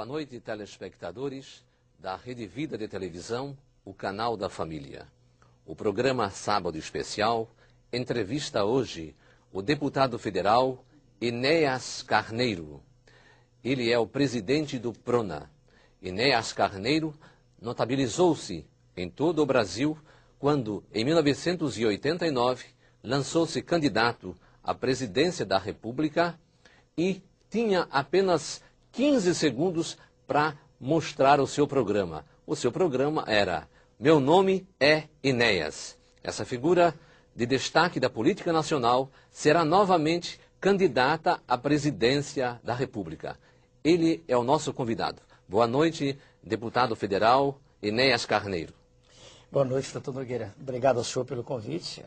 Boa noite, telespectadores da Rede Vida de Televisão, o canal da família. O programa Sábado Especial entrevista hoje o deputado federal Enéas Carneiro. Ele é o presidente do PRONA. Enéas Carneiro notabilizou-se em todo o Brasil quando, em 1989, lançou-se candidato à presidência da República e tinha apenas 15 segundos para mostrar o seu programa. O seu programa era: meu nome é Enéas. Essa figura de destaque da política nacional será novamente candidata à presidência da República. Ele é o nosso convidado. Boa noite, deputado federal Enéas Carneiro. Boa noite, doutor Nogueira. Obrigado ao senhor pelo convite,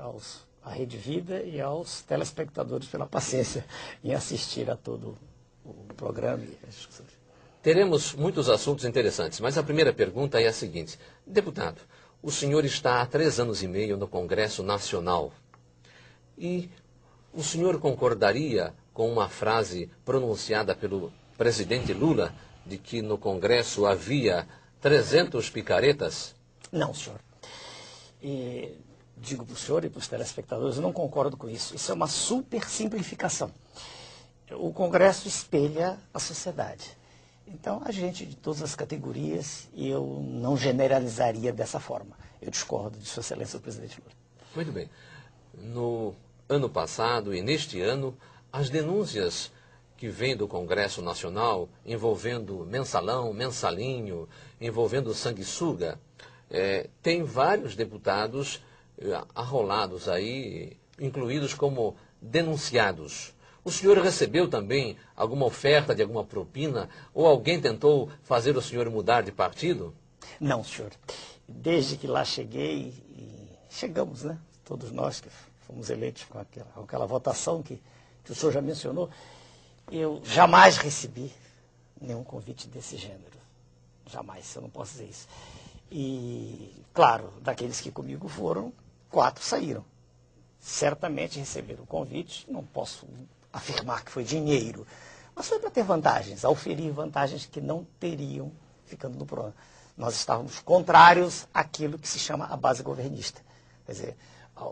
à Rede Vida e aos telespectadores pela paciência em assistir a todo o programa e as discussões. Teremos muitos assuntos interessantes, mas a primeira pergunta é a seguinte. Deputado, o senhor está há 3 anos e meio no Congresso Nacional e o senhor concordaria com uma frase pronunciada pelo presidente Lula de que no Congresso havia 300 picaretas? Não, senhor. E digo para o senhor e para os telespectadores, eu não concordo com isso. Isso é uma super simplificação. O Congresso espelha a sociedade. Então, a gente de todas as categorias, e eu não generalizaria dessa forma. Eu discordo de Sua Excelência o presidente Lula. Muito bem. No ano passado e neste ano, as denúncias que vêm do Congresso Nacional envolvendo mensalão, mensalinho, envolvendo sanguessuga, tem vários deputados arrolados aí, incluídos como denunciados. O senhor recebeu também alguma oferta de alguma propina ou alguém tentou fazer o senhor mudar de partido? Não, senhor. Desde que lá cheguei, e chegamos, né? Todos nós que fomos eleitos com aquela votação que o senhor já mencionou, eu jamais recebi nenhum convite desse gênero. Jamais, eu não posso dizer isso. E, claro, daqueles que comigo foram, 4 saíram. Certamente receberam o convite, não posso afirmar que foi dinheiro, mas foi para ter vantagens, oferir vantagens que não teriam ficando no PRONA. Nós estávamos contrários àquilo que se chama a base governista, quer dizer,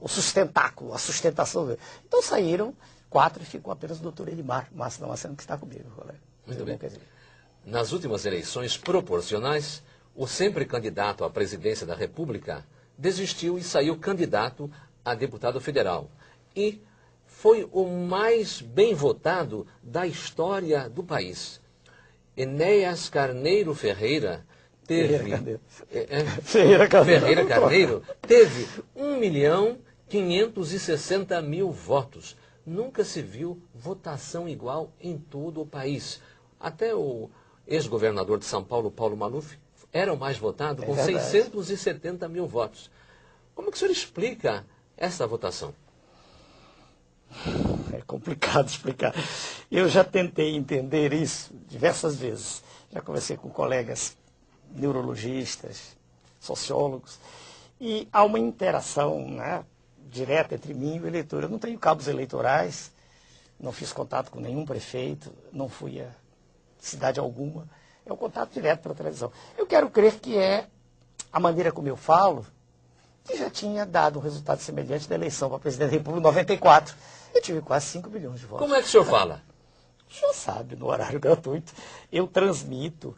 o sustentáculo, a sustentação. Então saíram 4 e ficou apenas o doutor Elimar Massa Damasceno, que está comigo. Muito bem. Nas últimas eleições proporcionais, o sempre candidato à presidência da República desistiu e saiu candidato a deputado federal. E foi o mais bem votado da história do país. Enéas Carneiro Ferreira teve... Ferreira Carneiro teve 1.560.000 votos. Nunca se viu votação igual em todo o país. Até o ex-governador de São Paulo, Paulo Maluf, era o mais votado, com 670.000 votos. Como que o senhor explica essa votação? É complicado explicar. Eu já tentei entender isso diversas vezes. Já conversei com colegas neurologistas, sociólogos, e há uma interação, né, direta entre mim e o eleitor. Eu não tenho cabos eleitorais, não fiz contato com nenhum prefeito, não fui a cidade alguma. É um contato direto pela televisão. Eu quero crer que é a maneira como eu falo, que já tinha dado um resultado semelhante da eleição para presidente da República em 94. Eu tive quase 5 milhões de votos. Como é que o senhor fala? O senhor sabe, no horário gratuito, eu transmito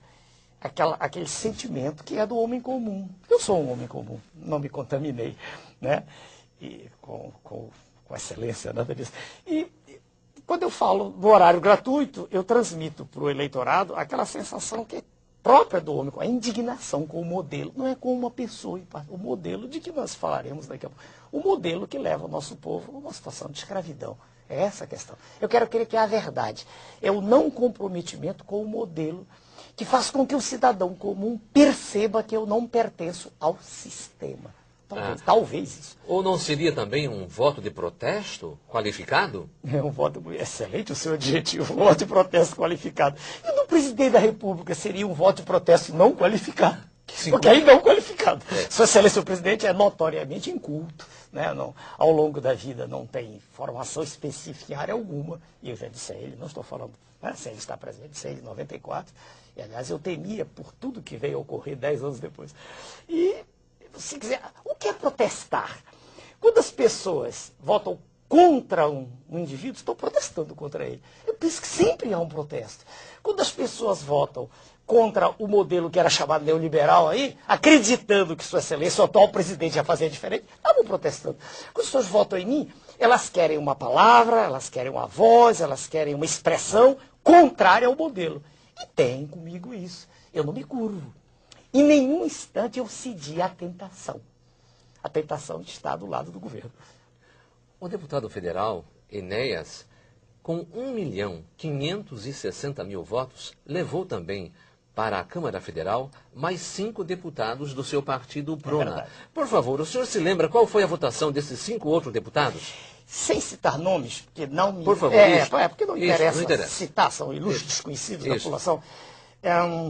aquele sentimento que é do homem comum. Eu sou um homem comum, não me contaminei, né? E com excelência, nada disso. E quando eu falo no horário gratuito, eu transmito para o eleitorado aquela sensação que é própria do homem, a indignação com o modelo, não é com uma pessoa, o modelo de que nós falaremos daqui a pouco, o modelo que leva o nosso povo a uma situação de escravidão. É essa a questão. Eu quero crer que é a verdade, é o não comprometimento com o modelo que faz com que o cidadão comum perceba que eu não pertenço ao sistema. Talvez isso. Ou não seria também um voto de protesto qualificado? É um voto excelente o seu adjetivo, um voto de protesto qualificado. E do presidente da República seria um voto de protesto não qualificado. Porque aí não qualificado. Sua Excelência, o presidente é notoriamente inculto, né, não, ao longo da vida não tem formação específica em área alguma, e eu já disse a ele, não estou falando, né, sem ele estar presente, sem ele em 94, e aliás eu temia por tudo que veio a ocorrer 10 anos depois. E, se quiser, o que é protestar? Quando as pessoas votam contra um indivíduo, estão protestando contra ele. Eu penso que sempre há um protesto. Quando as pessoas votam contra o modelo que era chamado neoliberal aí, acreditando que Sua Excelência, o atual presidente, ia fazer diferente, estavam protestando. Quando as pessoas votam em mim, elas querem uma palavra, elas querem uma voz, elas querem uma expressão contrária ao modelo. E tem comigo isso. Eu não me curvo. Em nenhum instante eu cedi à tentação. A tentação de estar do lado do governo. O deputado federal, Enéas, com 1.560.000 votos, levou também para a Câmara Federal mais 5 deputados do seu partido, Prona. Por favor, o senhor se lembra qual foi a votação desses 5 outros deputados? Sem citar nomes, porque não me... Por favor, porque não interessa citar, são ilustres desconhecidos da população.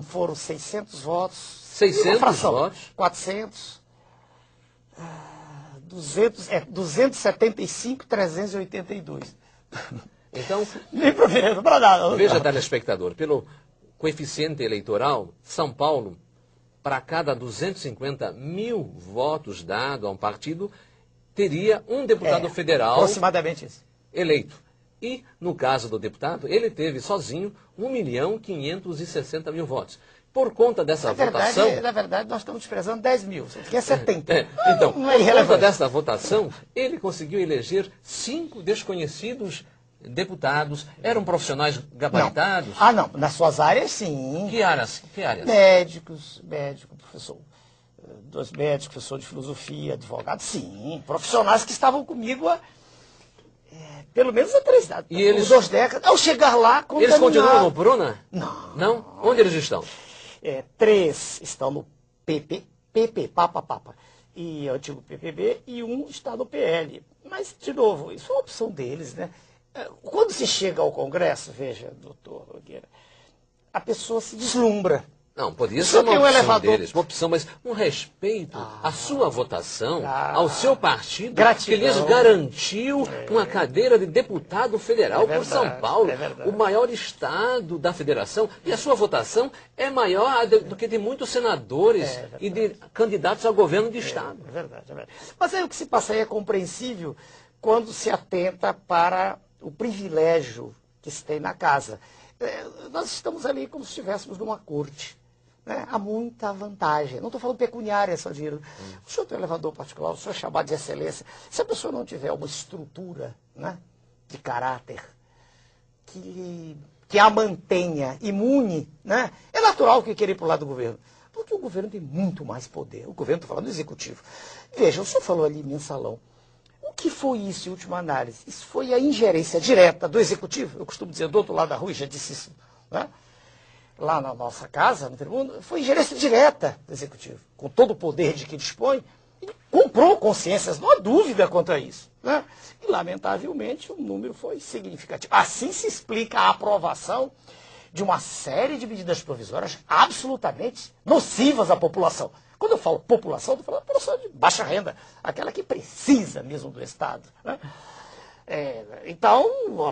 Foram 600 votos. 600 votos? 400... 275.382. Então, nem para nada. Veja, telespectador, pelo coeficiente eleitoral, São Paulo, para cada 250.000 votos dados a um partido, teria um deputado federal aproximadamente isso. Eleito. E, no caso do deputado, ele teve sozinho 1.560.000 votos. Por conta dessa votação... Na verdade, nós estamos desprezando 10 mil, que é 70. Então, não é por conta dessa votação, ele conseguiu eleger 5 desconhecidos deputados. Eram profissionais gabaritados? Não. Nas suas áreas, sim. Que áreas? Médico, professor. 2 médicos, professor de filosofia, advogado, sim. Profissionais que estavam comigo há pelo menos há 3 décadas. E eles... 2 décadas. Ao chegar lá, eles continuam no Prona? Não. Não? Onde eles estão? 3 estão no PP, Papa, e o antigo PPB, e 1 está no PL. Mas, de novo, isso é uma opção deles, né? Quando se chega ao Congresso, veja, doutor Nogueira, a pessoa se deslumbra. Não, podia ser uma opção deles, uma opção, mas um respeito à sua votação, ao seu partido, gratidão, que lhes garantiu uma cadeira de deputado federal por São Paulo, o maior estado da federação, e a sua votação é maior do que de muitos senadores e de candidatos ao governo de estado. É verdade. Mas aí o que se passa aí é compreensível quando se atenta para o privilégio que se tem na casa. Nós estamos ali como se estivéssemos numa corte. Né? Há muita vantagem. Não estou falando pecuniária, só dinheiro. O senhor tem um elevador particular, o senhor é chamado de excelência. Se a pessoa não tiver uma estrutura, né, de caráter que a mantenha imune, né, é natural que queira ir para o lado do governo. Porque o governo tem muito mais poder. O governo, estou falando do executivo. Veja, o senhor falou ali mensalão. O que foi isso, em última análise? Isso foi a ingerência direta do executivo. Eu costumo dizer do outro lado da rua, e já disse isso, né? Lá na nossa casa, no tribunal, foi ingerência direta do executivo, com todo o poder de que dispõe, e comprou consciências, não há dúvida quanto a isso. Né? E, lamentavelmente, o número foi significativo. Assim se explica a aprovação de uma série de medidas provisórias absolutamente nocivas à população. Quando eu falo população, estou falando população de baixa renda, aquela que precisa mesmo do Estado. Né? Então,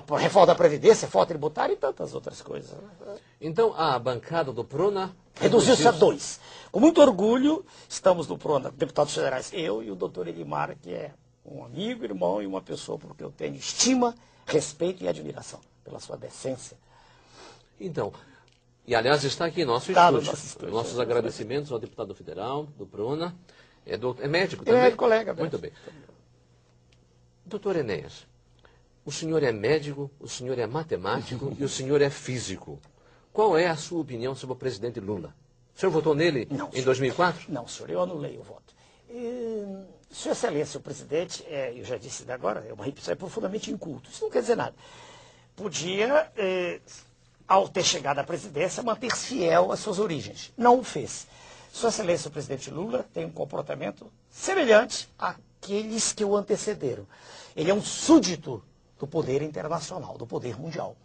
a reforma da Previdência, reforma tributária e tantas outras coisas. Né? Então, a bancada do Prona... reduziu-se a 2. Com muito orgulho, estamos no Prona, deputados federais, eu e o doutor Elimar, que é um amigo, irmão e uma pessoa por que eu tenho estima, respeito e admiração pela sua decência. Então, e aliás está aqui em nosso estúdio. Nossos agradecimentos ao deputado federal do Prona. É médico também? É colega. Muito bem. Doutor Enéas, o senhor é médico, o senhor é matemático e o senhor é físico. Qual é a sua opinião sobre o presidente Lula? O senhor votou nele em 2004? Não, senhor, eu anulei o voto. Sua Excelência, o presidente, eu já disse agora, é uma repetição, é profundamente inculto. Isso não quer dizer nada. Podia, ao ter chegado à presidência, manter-se fiel às suas origens. Não o fez. Sua Excelência, o presidente Lula, tem um comportamento semelhante àqueles que o antecederam. Ele é um súdito do poder internacional, do poder mundial.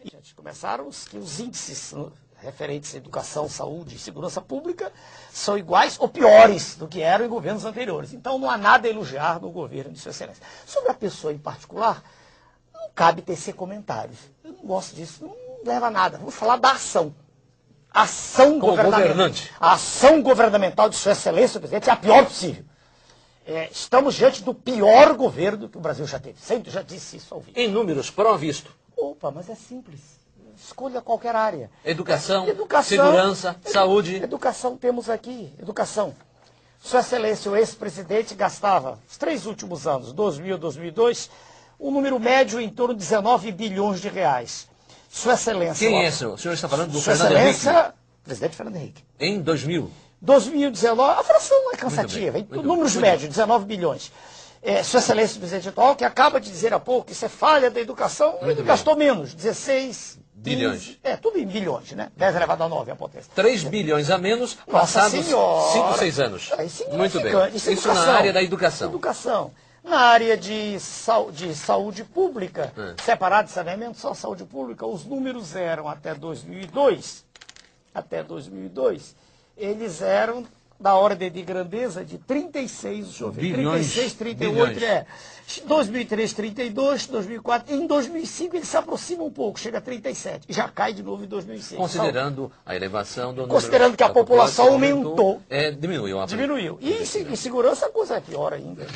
E já começaram os índices referentes à educação, saúde e segurança pública são iguais ou piores do que eram em governos anteriores. Então não há nada a elogiar no governo de Sua Excelência. Sobre a pessoa em particular, não cabe tecer comentários. Eu não gosto disso, não leva a nada. Vou falar da ação. A ação governamental de Sua Excelência, o presidente, é a pior possível. Estamos diante do pior governo que o Brasil já teve. Sempre já disse isso ao vivo. Em números, prove isto. Opa, mas é simples. Escolha qualquer área. Educação, segurança, saúde. Educação temos aqui. Educação. Sua Excelência, o ex-presidente, gastava, os 3 últimos anos, 2000 e 2002, um número médio em torno de 19 bilhões de reais. Sua Excelência... Quem é esse? O senhor está falando do Sua Fernando Henrique? Excelência, presidente Fernando Henrique. Em 2000? 2019, a fração não é cansativa, números médios, 19 bilhões. Sua Excelência, o presidente atual, que acaba de dizer há pouco que isso é falha da educação, ele gastou menos, 16 bilhões. Tudo em bilhões, né? 10 elevado a 9 a potência. 3 bilhões a menos, passados 5, 6 anos. Muito bem. Isso na área da educação. Educação. Na área de saúde pública, separado de saneamento, só saúde pública, os números eram até 2002, eles eram da ordem de grandeza de 36, deixa eu ver, bilhões, 36, 38, 2003, 32, 2004, em 2005 ele se aproxima um pouco, chega a 37, e já cai de novo em 2006. Considerando a elevação do número... Considerando que a população aumentou. Diminuiu. Diminuiu. E em segurança a coisa é pior ainda.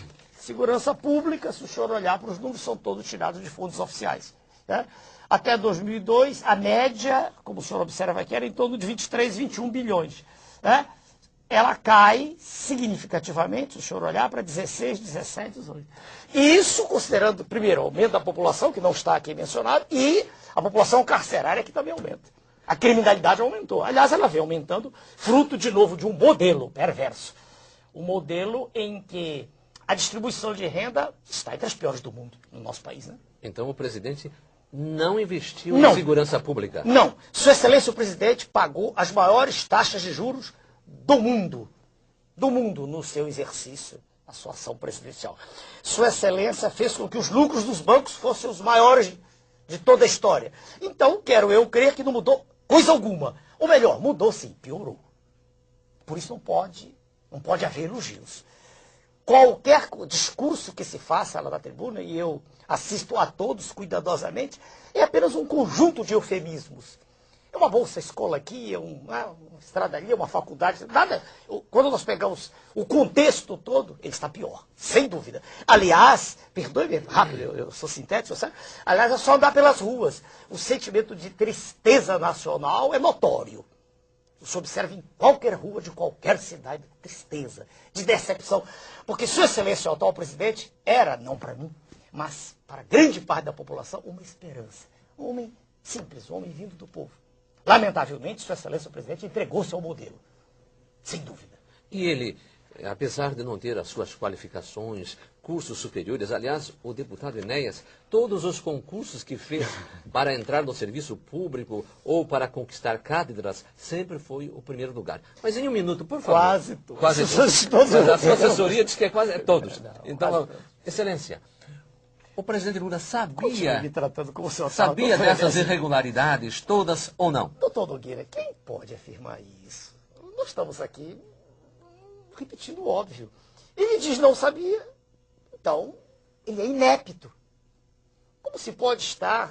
Segurança pública, se o senhor olhar para os números, são todos tirados de fundos oficiais. Né? Até 2002, a média, como o senhor observa aqui, era em torno de 23, 21 bilhões. Né? Ela cai significativamente, se o senhor olhar, para 16, 17, 18. Isso considerando, primeiro, o aumento da população, que não está aqui mencionado, e a população carcerária, que também aumenta. A criminalidade aumentou. Aliás, ela vem aumentando, fruto, de novo, de um modelo perverso. Um modelo em que a distribuição de renda está entre as piores do mundo, no nosso país. Né? Então o presidente não investiu em segurança pública? Não. Sua Excelência, o presidente, pagou as maiores taxas de juros do mundo, no seu exercício, na sua ação presidencial. Sua Excelência fez com que os lucros dos bancos fossem os maiores de toda a história. Então, quero eu crer que não mudou coisa alguma. Ou melhor, mudou sim, piorou. Por isso não pode haver elogios. Qualquer discurso que se faça lá na tribuna, e eu assisto a todos cuidadosamente, é apenas um conjunto de eufemismos. É uma bolsa escola aqui, uma estrada ali, uma faculdade, nada. Quando nós pegamos o contexto todo, ele está pior, sem dúvida. Aliás, perdoe-me, rápido, eu sou sintético, sabe? Aliás, é só andar pelas ruas. O sentimento de tristeza nacional é notório. Você observa em qualquer rua de qualquer cidade, tristeza, de decepção. Porque Sua Excelência, o atual presidente, era, não para mim, mas para grande parte da população, uma esperança. Um homem simples, um homem vindo do povo. Lamentavelmente, Sua Excelência, o presidente, entregou-se ao modelo. Sem dúvida. E ele, apesar de não ter as suas qualificações, cursos superiores, aliás, o deputado Enéas, todos os concursos que fez para entrar no serviço público ou para conquistar cátedras, sempre foi o primeiro lugar. Mas em um minuto, por favor. Quase todos. Quase todos. A sua assessoria diz que é quase todos. Então, Excelência, o presidente Lula sabia dessas irregularidades todas ou não? Doutor Nogueira, quem pode afirmar isso? Nós estamos aqui repetindo o óbvio. Ele diz não sabia, então ele é inepto. Como se pode estar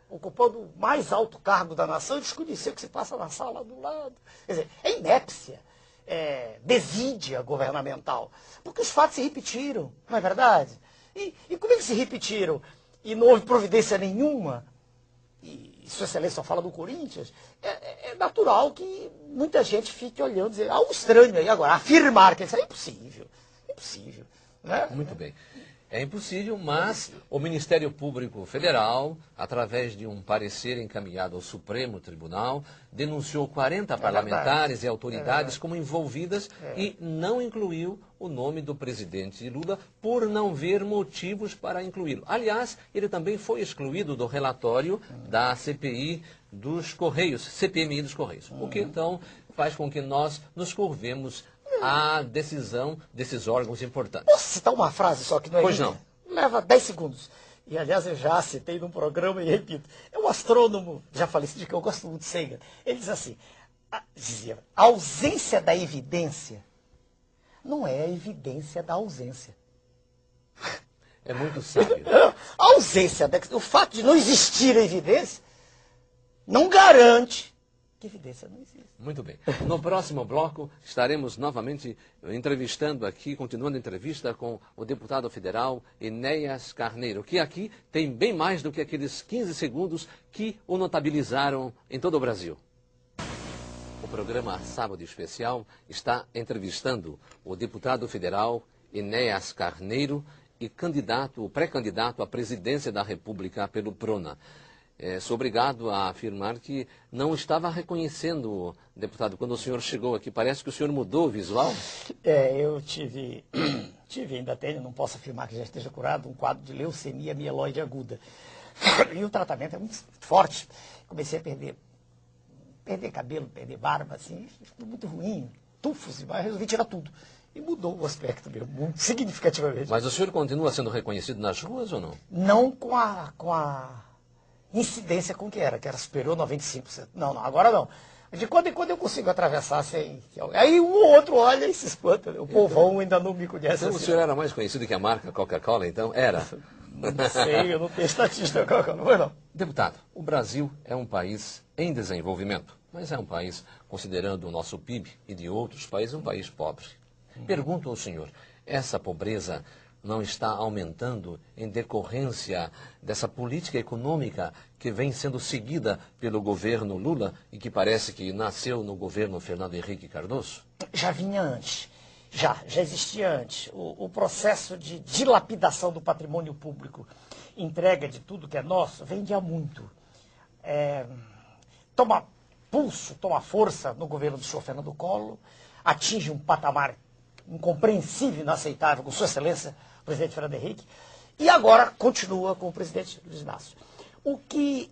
ocupando o mais alto cargo da nação e desconhecer o que se passa na sala do lado? Quer dizer, é inépcia, é desídia governamental. Porque os fatos se repetiram, não é verdade? E como é que se repetiram? E não houve providência nenhuma? E Sua Excelência só fala do Corinthians? É natural que muita gente fique olhando e dizer, algo estranho aí agora. Afirmar que isso é impossível. Impossível. Né? Muito bem. É impossível, mas o Ministério Público Federal, através de um parecer encaminhado ao Supremo Tribunal, denunciou 40 parlamentares e autoridades como envolvidas e não incluiu o nome do presidente Lula por não ver motivos para incluí-lo. Aliás, ele também foi excluído do relatório da CPI dos Correios, CPMI dos Correios, o que então faz com que nós nos curvemos à decisão desses órgãos importantes. Posso citar uma frase só que não é Pois minha? não. Leva 10 segundos. e aliás eu já citei num programa e repito, é um astrônomo, já falecido, que eu gosto muito de Sagan. Ele diz assim, dizia, a ausência da evidência não é a evidência da ausência. É muito sábio. A ausência, o fato de não existir a evidência, não garante que a evidência não existe. Muito bem. No próximo bloco, estaremos novamente entrevistando aqui, continuando a entrevista com o deputado federal Enéas Carneiro, que aqui tem bem mais do que aqueles 15 segundos que o notabilizaram em todo o Brasil. O programa Sábado Especial está entrevistando o deputado federal Enéas Carneiro e pré-candidato à presidência da República pelo PRONA. Sou obrigado a afirmar que não estava reconhecendo, deputado, quando o senhor chegou aqui. Parece que o senhor mudou o visual. Eu tive, ainda tenho, não posso afirmar que já esteja curado, um quadro de leucemia mieloide aguda. E o tratamento é muito forte. Comecei a perder cabelo, perder barba, assim, ficou muito ruim, tufos demais, resolvi tirar tudo. E mudou o aspecto meu, muito significativamente. Mas o senhor continua sendo reconhecido nas ruas ou não? Não com a incidência com que era superior 95%. Não, agora não. De quando em quando eu consigo atravessar sem... Aí um ou outro olha e se espanta. O povão ainda não me conhece. Então assim. O senhor era mais conhecido que a marca Coca-Cola, então? Era? Não sei, eu não tenho estatística Coca-Cola, não foi não. Deputado, o Brasil é um país em desenvolvimento, mas é um país, considerando o nosso PIB e de outros países, um país pobre. Pergunto ao senhor, essa pobreza não está aumentando em decorrência dessa política econômica que vem sendo seguida pelo governo Lula e que parece que nasceu no governo Fernando Henrique Cardoso? Já vinha antes, já existia antes. O processo de dilapidação do patrimônio público, entrega de tudo que é nosso, vem de há muito. Toma pulso, toma força no governo do senhor Fernando Collor, atinge um patamar incompreensível, inaceitável, com sua excelência, o presidente Fernando Henrique, e agora continua com o presidente Luiz Inácio. O que,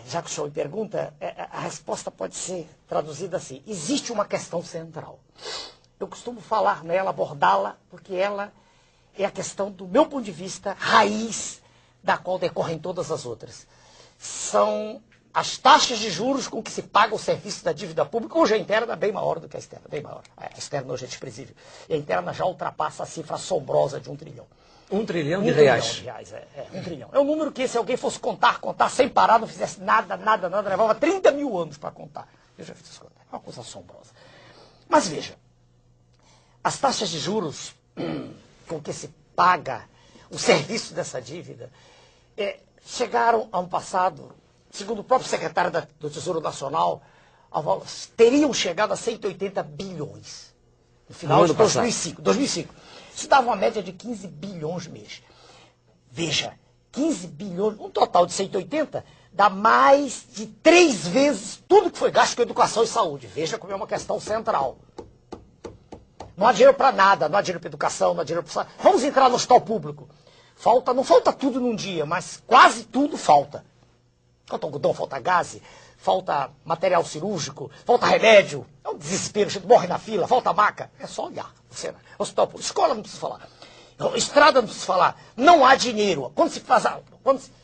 já que o senhor me pergunta, a resposta pode ser traduzida assim, existe uma questão central. Eu costumo falar nela, abordá-la, porque ela é a questão, do meu ponto de vista, raiz, da qual decorrem todas as outras. São as taxas de juros com que se paga o serviço da dívida pública, hoje a interna é bem maior do que a externa, bem maior. A externa hoje é desprezível. E a interna já ultrapassa a cifra assombrosa de 1 trilhão. 1 trilhão de reais? 1 trilhão de reais, 1 trilhão. É um número que, se alguém fosse contar sem parar, não fizesse nada, levava 30 mil anos para contar. Eu já fiz isso, é uma coisa assombrosa. Mas veja, as taxas de juros com que se paga o serviço dessa dívida chegaram ano passado, segundo o próprio secretário do Tesouro Nacional, teriam chegado a 180 bilhões no final de 2005. Isso dava uma média de 15 bilhões mês. Veja, 15 bilhões, um total de 180, dá mais de 3 vezes tudo que foi gasto com educação e saúde. Veja como é uma questão central. Não há dinheiro para nada, não há dinheiro para educação, não há dinheiro para saúde. Vamos entrar no hospital público. Não falta tudo num dia, mas quase tudo falta. Falta algodão, falta gás, falta material cirúrgico, falta remédio. É um desespero, a gente morre na fila, falta maca. É só olhar. Hospital público, escola não precisa falar. Estrada não precisa falar. Não há dinheiro.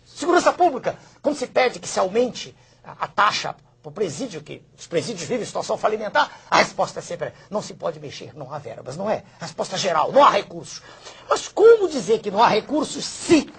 Segurança pública, quando se pede que se aumente a taxa para o presídio, que os presídios vivem em situação falimentar, a resposta é sempre, não se pode mexer, não há verbas, não é? A resposta geral, não há recursos. Mas como dizer que não há recursos se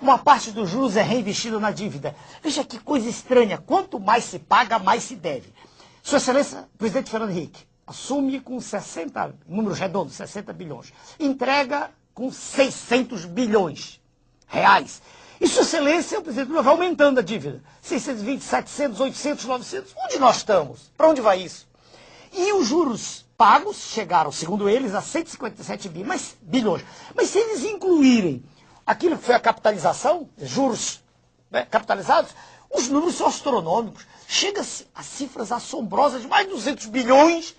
uma parte dos juros é reinvestida na dívida? Veja que coisa estranha, quanto mais se paga, mais se deve. Sua Excelência, presidente Fernando Henrique, assume com 60, números redondos, 60 bilhões. Entrega com 600 bilhões reais. E Sua Excelência, o presidente Lula, vai aumentando a dívida. 620, 700, 800, 900. Onde nós estamos? Para onde vai isso? E os juros pagos chegaram, segundo eles, a 157 bilhões. Mas se eles incluírem aquilo que foi a capitalização, juros capitalizados, os números são astronômicos. Chega-se a cifras assombrosas de mais de 200 bilhões.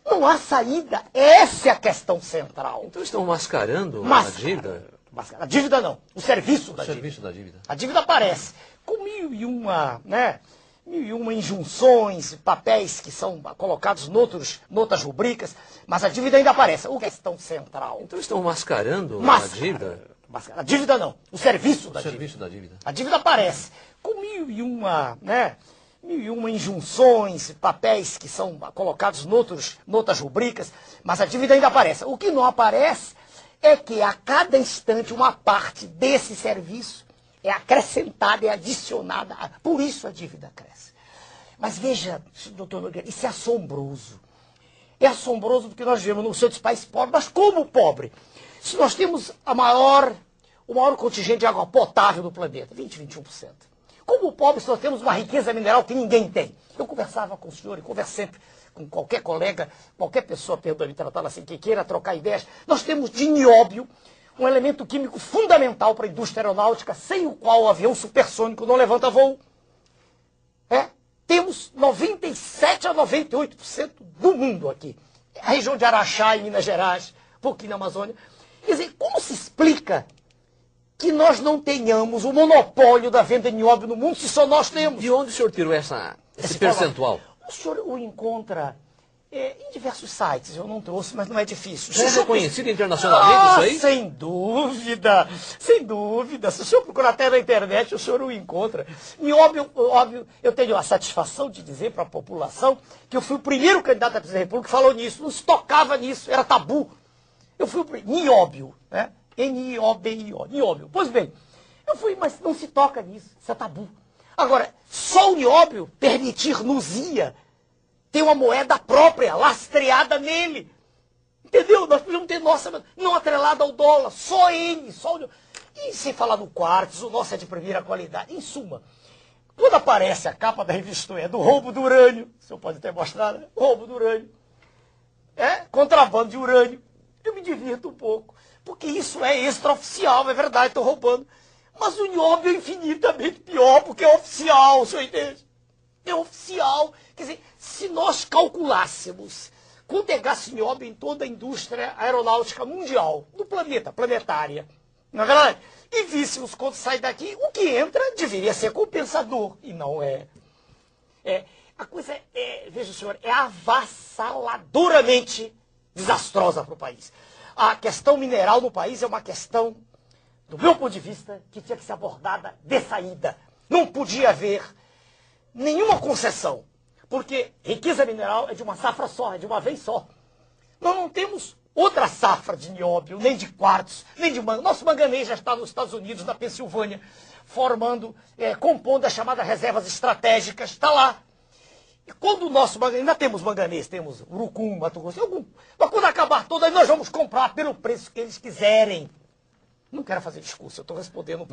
Não há saída. Essa é a questão central. Então estão mascarando a dívida? A dívida não. O serviço da dívida. A dívida aparece com mil e uma injunções, papéis que são colocados noutras rubricas, mas a dívida ainda aparece. O questão central. Então estão mascarando a dívida? A dívida não, o serviço da serviço da dívida. A dívida aparece com mil e uma injunções, papéis que são colocados noutras rubricas, mas a dívida ainda aparece. O que não aparece é que a cada instante uma parte desse serviço é acrescentada, é adicionada, por isso a dívida cresce. Mas veja, doutor Nogueira, isso é assombroso. É assombroso porque nós vivemos num centro de país pobre, mas como pobre? Se nós temos o maior contingente de água potável do planeta, 21%. Como pobre, se nós temos uma riqueza mineral que ninguém tem. Eu conversava com o senhor e converso sempre com qualquer colega, qualquer pessoa, perdoe-me tratá-la assim, que queira trocar ideias. Nós temos de nióbio, um elemento químico fundamental para a indústria aeronáutica, sem o qual o avião supersônico não levanta voo. Temos 97% a 98% do mundo aqui. A região de Araxá, em Minas Gerais, um pouquinho na Amazônia. Quer dizer, como se explica que nós não tenhamos o monopólio da venda de nióbio no mundo, se só nós temos? De onde o senhor tirou esse percentual? O senhor o encontra em diversos sites. Eu não trouxe, mas não é difícil. É reconhecido internacionalmente isso aí? Sem dúvida, sem dúvida. Se o senhor procurar até na internet, o senhor o encontra. Nióbio, óbvio, eu tenho a satisfação de dizer para a população que eu fui o primeiro candidato à presidência da República que falou nisso. Não se tocava nisso, era tabu. Eu fui o primeiro. Nióbio, né? N-I-O-B-I-O, nióbio. Pois bem, eu fui, mas não se toca nisso, isso é tabu. Agora, só o nióbio permitir-nos-ia ter uma moeda própria, lastreada nele. Entendeu? Nós podemos ter nossa, não atrelada ao dólar, só ele, só o... E sem falar no quartzo, o nosso é de primeira qualidade. Em suma, quando aparece a capa da revista do roubo do urânio, o senhor pode ter mostrado, né? Roubo do urânio, contrabando de urânio, eu me divirto um pouco. Porque isso é extraoficial, é verdade, estou roubando. Mas o nióbio é infinitamente pior, porque é oficial, o senhor entende? É oficial. Quer dizer, se nós calculássemos quanto é gasto de nióbio em toda a indústria aeronáutica mundial, do planeta, planetária, não é verdade? E víssemos quanto sai daqui, o que entra deveria ser compensador, e não é. A coisa veja o senhor, é avassaladoramente desastrosa para o país. A questão mineral no país é uma questão, do meu ponto de vista, que tinha que ser abordada de saída. Não podia haver nenhuma concessão, porque riqueza mineral é de uma safra só, é de uma vez só. Nós não temos outra safra de nióbio, nem de quartzo, nem de manganês. Nosso manganês já está nos Estados Unidos, na Pensilvânia, compondo as chamadas reservas estratégicas, está lá. E quando o nosso manganês, ainda temos manganês, temos urucum, Mato Grosso, mas quando acabar todo, aí nós vamos comprar pelo preço que eles quiserem. Não quero fazer discurso, eu estou respondendo um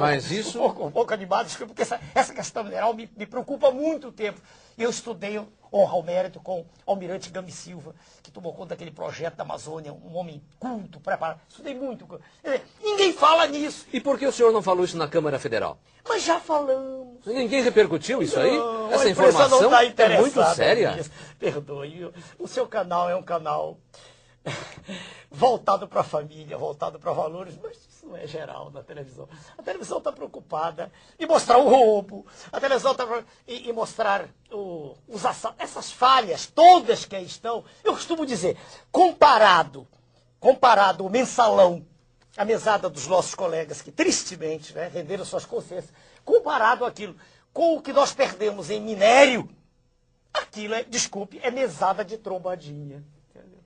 pouco animado, porque essa questão mineral me preocupa há muito tempo. Eu estudei, honra ao mérito, com o almirante Gami Silva, que tomou conta daquele projeto da Amazônia, um homem culto, preparado. Estudei muito. Ninguém fala nisso. E por que o senhor não falou isso na Câmara Federal? Mas já falamos. Ninguém repercutiu isso aí? Não, essa informação não tá é muito séria. Perdoe, o seu canal é um canal voltado para a família, voltado para valores, mas isso não é geral na televisão. A televisão está preocupada em mostrar o roubo, a televisão está em mostrar essas falhas todas que aí estão. Eu costumo dizer, comparado o mensalão, a mesada dos nossos colegas que tristemente venderam suas consciências, comparado aquilo com o que nós perdemos em minério, aquilo é mesada de trombadinha. Entendeu?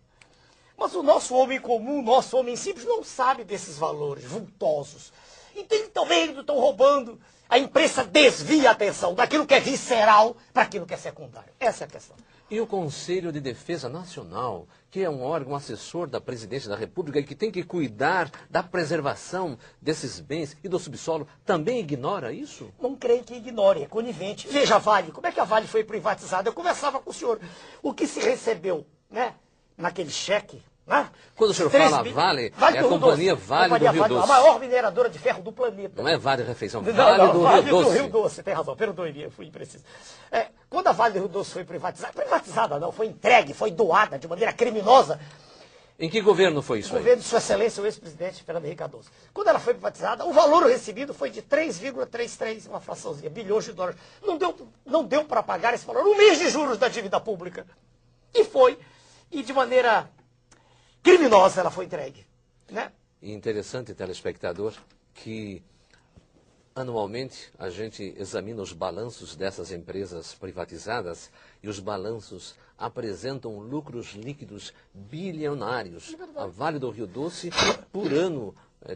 Mas o nosso homem comum, o nosso homem simples, não sabe desses valores vultosos. Então eles estão roubando. A imprensa desvia a atenção daquilo que é visceral para aquilo que é secundário. Essa é a questão. E o Conselho de Defesa Nacional, que é um órgão assessor da Presidência da República e que tem que cuidar da preservação desses bens e do subsolo, também ignora isso? Não creio que ignore, é conivente. Veja a Vale, como é que a Vale foi privatizada? Eu conversava com o senhor. O que se recebeu naquele cheque... Quando o senhor fala Vale, é a companhia Vale do Rio Doce. A maior mineradora de ferro do planeta. Não é Vale Refeição, Vale do Rio Doce. Do Rio Doce, tem razão, perdoe-me, eu fui impreciso. Quando a Vale do Rio Doce foi privatizada não, foi entregue, foi doada de maneira criminosa. Em que governo foi isso? O governo de Sua Excelência, o ex-presidente Fernando Henrique Cardoso. Quando ela foi privatizada, o valor recebido foi de 3,33, uma fraçãozinha, bilhões de dólares. Não deu para pagar esse valor, um mês de juros da dívida pública. E de maneira criminosa ela foi entregue. E interessante, telespectador, que anualmente a gente examina os balanços dessas empresas privatizadas e os balanços apresentam lucros líquidos bilionários. A Vale do Rio Doce, por ano,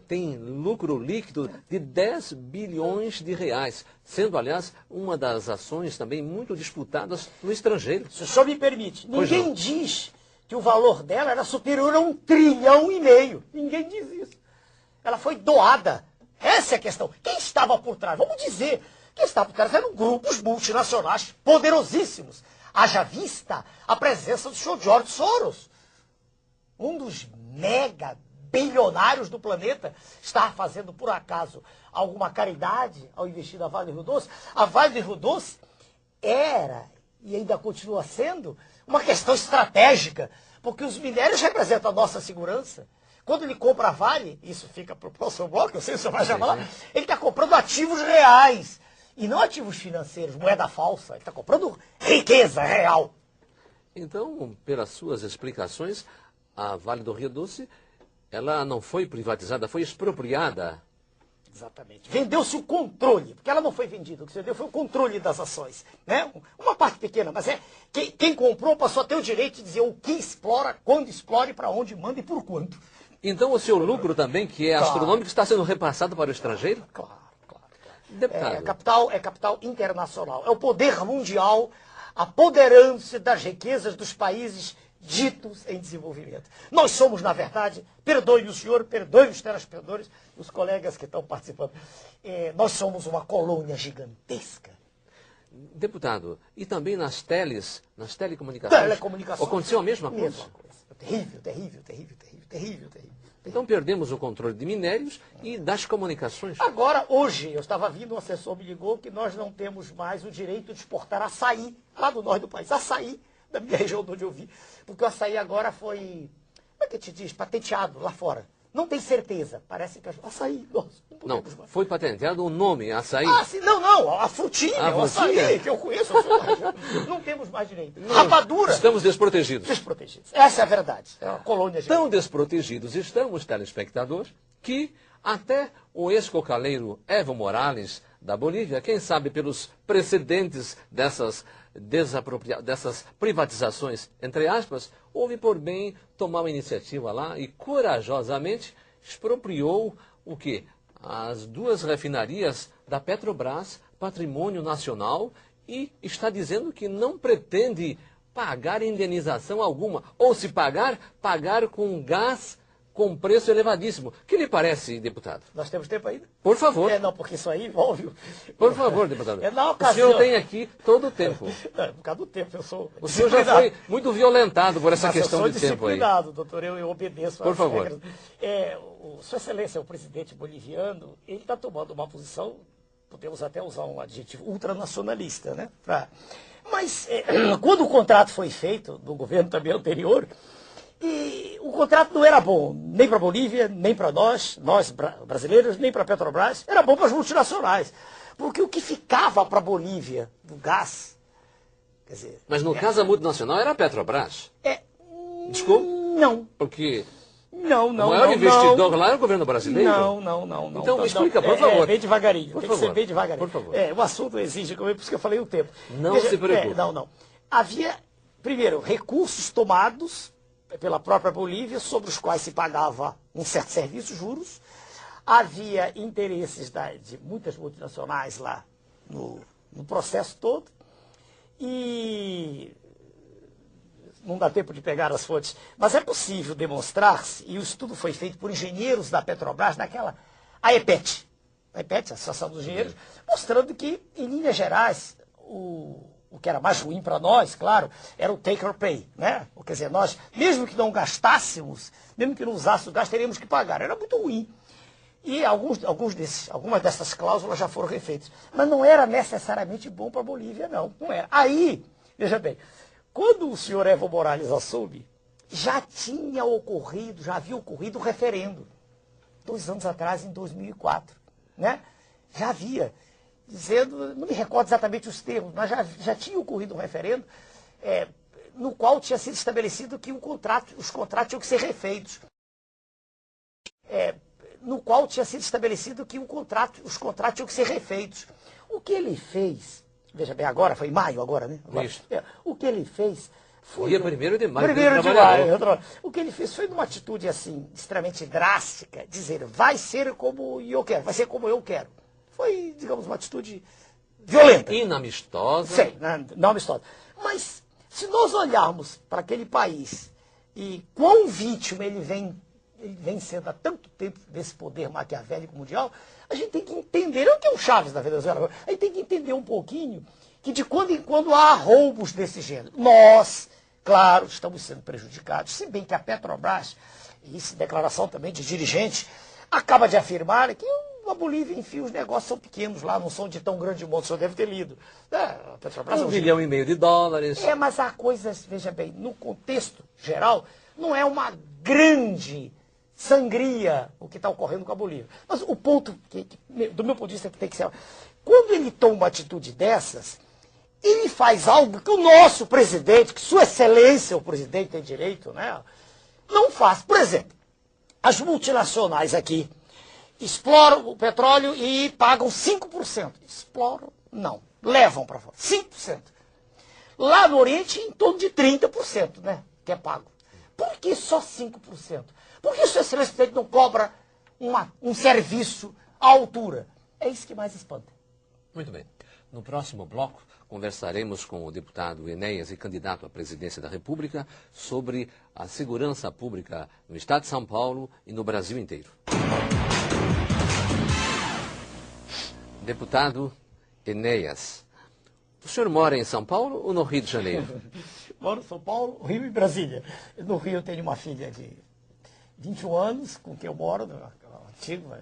tem lucro líquido de 10 bilhões de reais, sendo, aliás, uma das ações também muito disputadas no estrangeiro. Se o senhor me permite, ninguém diz que o valor dela era superior a 1,5 trilhão. Ninguém diz isso. Ela foi doada. Essa é a questão. Quem estava por trás? Vamos dizer, quem estava por trás eram grupos multinacionais poderosíssimos. Haja vista a presença do senhor George Soros, um dos mega bilionários do planeta. Estava fazendo, por acaso, alguma caridade ao investir na Vale do Rio Doce? A Vale do Rio Doce era, e ainda continua sendo, uma questão estratégica, porque os minérios representam a nossa segurança. Quando ele compra a Vale, isso fica para o próximo bloco, eu sei se você vai chamar lá, ele está comprando ativos reais, e não ativos financeiros, moeda falsa. Ele está comprando riqueza real. Então, pelas suas explicações, a Vale do Rio Doce, ela não foi privatizada, foi expropriada. Exatamente. Vendeu-se o controle, porque ela não foi vendida, o que se deu foi o controle das ações. Né? Uma parte pequena, mas quem comprou passou a ter o direito de dizer o que explora, quando explora, para onde manda e por quanto. Então o seu lucro também, que é astronômico, está sendo repassado para o estrangeiro? Claro. Deputado. É capital internacional. É o poder mundial apoderando-se das riquezas dos países ditos em desenvolvimento. Nós somos, na verdade, perdoe o senhor, perdoe os telespectadores, os colegas que estão participando, nós somos uma colônia gigantesca. Deputado, e também nas telecomunicações? Telecomunicações. Aconteceu a mesma coisa? Terrível. Então perdemos o controle de minérios e das comunicações. Agora, hoje, eu estava vindo, um assessor me ligou que nós não temos mais o direito de exportar açaí lá do norte do país. Açaí, da minha região de onde eu vi. Porque o açaí agora foi, como é que te diz, patenteado lá fora. Não tem certeza. Parece que açaí, nossa, não, foi patenteado o nome, açaí. Ah, sim, não, a frutinha, o açaí, que eu conheço, não temos mais direito. Rapadura. Estamos desprotegidos. Essa é a verdade. É uma colônia. Tão desprotegidos estamos, telespectadores, que até o ex-cocaleiro Evo Morales, da Bolívia, quem sabe pelos precedentes dessas privatizações, entre aspas, houve por bem tomar uma iniciativa lá e corajosamente expropriou o quê? As 2 refinarias da Petrobras, patrimônio nacional, e está dizendo que não pretende pagar indenização alguma, ou se pagar com gás com preço elevadíssimo. O que lhe parece, deputado? Nós temos tempo ainda? Por favor. Não, porque isso aí envolve... Por favor, deputado. Na ocasião... O senhor tem aqui todo o tempo. Por causa do tempo, eu sou O senhor já foi muito violentado por essa questão de tempo aí. Eu sou disciplinado, doutor, eu obedeço às regras. Sua Excelência, o presidente boliviano, ele está tomando uma posição, podemos até usar um adjetivo, ultranacionalista, né? Mas, quando o contrato foi feito, do governo também anterior, e o contrato não era bom, nem para a Bolívia, nem para nós brasileiros, nem para a Petrobras, era bom para as multinacionais. Porque o que ficava para a Bolívia do gás, quer dizer... Mas no caso a multinacional era a Petrobras? Desculpa? Não. Porque o maior investidor lá era o governo brasileiro? Não. Então me explica, por favor. Bem devagarinho, tem que ser bem devagarinho. Por favor. O assunto exige, por isso que eu falei o tempo. Não se preocupe. Não. Havia, primeiro, recursos tomados pela própria Bolívia, sobre os quais se pagava um certo serviço, juros. Havia interesses de muitas multinacionais lá no processo todo. E não dá tempo de pegar as fontes, mas é possível demonstrar-se, e o estudo foi feito por engenheiros da Petrobras, a EPET, a Associação dos Engenheiros, mostrando que, em linhas gerais, o que era mais ruim para nós, claro, era o take or pay, né? Quer dizer, nós, mesmo que não gastássemos, mesmo que não usássemos o gás, teríamos que pagar. Era muito ruim. E algumas dessas cláusulas já foram refeitas. Mas não era necessariamente bom para a Bolívia, não. Não era. Aí, veja bem, quando o senhor Evo Morales assume, já havia ocorrido o referendo, 2 anos atrás, em 2004, né? Já havia, dizendo, não me recordo exatamente os termos, mas já tinha ocorrido um referendo no qual tinha sido estabelecido que os contratos tinham que ser refeitos. no qual tinha sido estabelecido que os contratos tinham que ser refeitos. O que ele fez, veja bem, agora, foi em maio agora, né? Agora, o que ele fez foi... Dia 1º de maio. 1º de maio. O que ele fez foi numa atitude, assim, extremamente drástica, dizer, vai ser como eu quero, vai ser como eu quero. Foi, digamos, uma atitude violenta. Inamistosa. Sim, não amistosa. Mas, se nós olharmos para aquele país e quão vítima ele vem sendo há tanto tempo desse poder maquiavélico mundial, a gente tem que entender, não que é o Chaves da Venezuela, a gente tem que entender um pouquinho que de quando em quando há roubos desse gênero. Nós, claro, estamos sendo prejudicados, se bem que a Petrobras, e isso declaração também de dirigente, acaba de afirmar que a Bolívia, enfim, os negócios são pequenos lá, não são de tão grande monte, o senhor deve ter lido. A Petrobras $1,5 bilhão. Mas há coisas, veja bem, no contexto geral, não é uma grande sangria o que está ocorrendo com a Bolívia. Mas o ponto, do meu ponto de vista, que tem que ser... Quando ele toma uma atitude dessas, ele faz algo que o nosso presidente, que Sua Excelência, o presidente, tem direito, né, não faz. Por exemplo, as multinacionais aqui exploram o petróleo e pagam 5%. Exploram? Não. Levam para fora. 5%. Lá no Oriente, em torno de 30%, né, que é pago. Por que só 5%? Por que o Sua Excelência presidente não cobra um serviço à altura? É isso que mais espanta. Muito bem. No próximo bloco, conversaremos com o deputado Enéas e candidato à presidência da República sobre a segurança pública no estado de São Paulo e no Brasil inteiro. Deputado Enéas, o senhor mora em São Paulo ou no Rio de Janeiro? Moro em São Paulo, Rio e Brasília. No Rio eu tenho uma filha de 21 anos, com quem eu moro, antigo,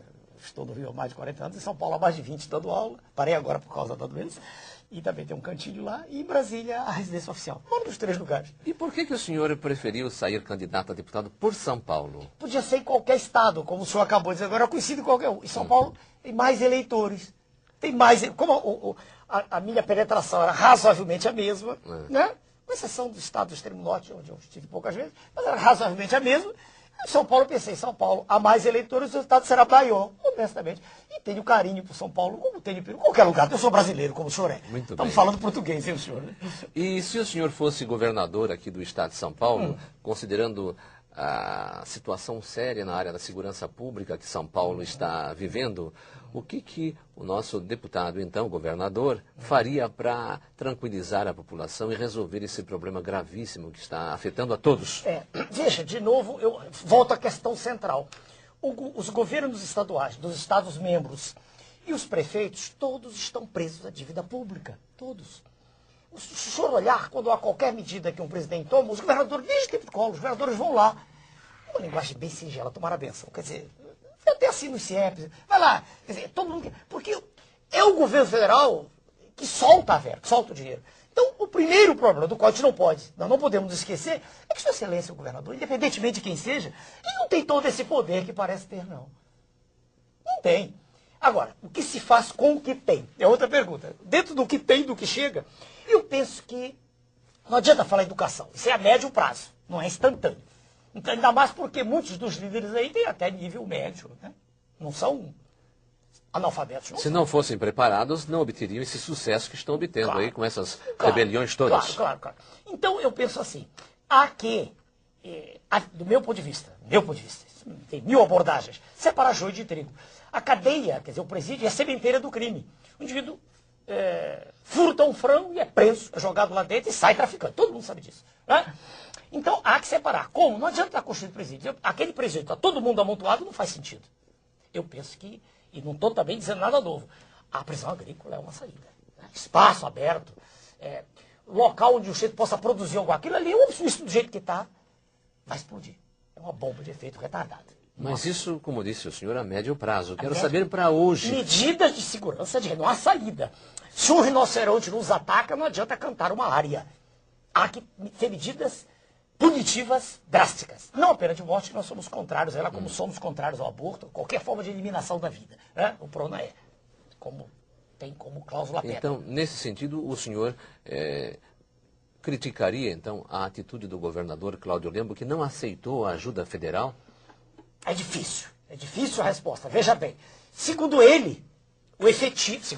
estou no Rio há mais de 40 anos, em São Paulo há mais de 20 dando aula, parei agora por causa da doença, e também tem um cantinho lá, e em Brasília a residência oficial. Moro nos 3 lugares. E por que o senhor preferiu sair candidato a deputado por São Paulo? Podia ser em qualquer estado, como o senhor acabou de dizer, agora eu conhecido em qualquer um. Em São Paulo tem mais eleitores, tem mais... Como a minha penetração era razoavelmente a mesma, né? Com exceção do estado do extremo norte, onde eu estive poucas vezes, mas era razoavelmente a mesma. Em São Paulo, eu pensei, São Paulo, há mais eleitores, o resultado será maior, honestamente. E tenho carinho por São Paulo, como tenho em qualquer lugar. Eu sou brasileiro, como o senhor é. Muito Estamos bem. falando português, hein, o senhor? Né? E se o senhor fosse governador aqui do estado de São Paulo, considerando a situação séria na área da segurança pública que São Paulo está vivendo, o que o nosso deputado, então governador, faria para tranquilizar a população e resolver esse problema gravíssimo que está afetando a todos? Veja, de novo, eu volto à questão central. Os governos estaduais, dos estados-membros e os prefeitos, todos estão presos à dívida pública. Todos. Se o senhor olhar, quando há qualquer medida que um presidente toma, os governadores, desde o tempo de Collor, os governadores vão lá. Uma linguagem bem singela, tomar a benção. Quer dizer, até assim no CIEP, vai lá. Quer dizer, todo mundo... Porque é o governo federal que solta a verba, que solta o dinheiro. Então, o primeiro problema do qual a gente nós não podemos esquecer, é que Sua Excelência, o governador, independentemente de quem seja, ele não tem todo esse poder que parece ter, não. Não tem. Agora, o que se faz com o que tem? É outra pergunta. Dentro do que tem, do que chega, eu penso que não adianta falar educação. Isso é a médio prazo, não é instantâneo. Então, ainda mais porque muitos dos líderes aí têm até nível médio, né? Não são analfabetos. Se não fossem preparados, não obteriam esse sucesso que estão obtendo aí com essas rebeliões todas. Claro. Então, eu penso assim, há que, do meu ponto de vista, tem 1000 abordagens, separar joio de trigo. A cadeia, quer dizer, o presídio é a sementeira do crime. O indivíduo furta um frango e é preso, é jogado lá dentro e sai traficando. Todo mundo sabe disso. Né? Então, há que separar. Como? Não adianta estar construindo presídio. Aquele presídio, está todo mundo amontoado, não faz sentido. Eu penso que, e não estou também dizendo nada novo, a prisão agrícola é uma saída. Né? Espaço aberto, local onde o sujeito possa produzir algo. Aquilo ali, isso do jeito que está, vai explodir. É uma bomba de efeito retardado. Mas isso, como disse o senhor, a médio prazo. Quero saber para hoje. Medidas de segurança, não há saída. Se um rinoceronte nos ataca, não adianta cantar uma área. Há que ter medidas punitivas drásticas. Não a pena de morte, que nós somos contrários a ela, como somos contrários ao aborto, qualquer forma de eliminação da vida. Né? O PRONA tem como cláusula pétrea. Então, nesse sentido, o senhor criticaria, então, a atitude do governador Cláudio Lembo, que não aceitou a ajuda federal? É difícil. É difícil a resposta. Veja bem, segundo ele, o efetivo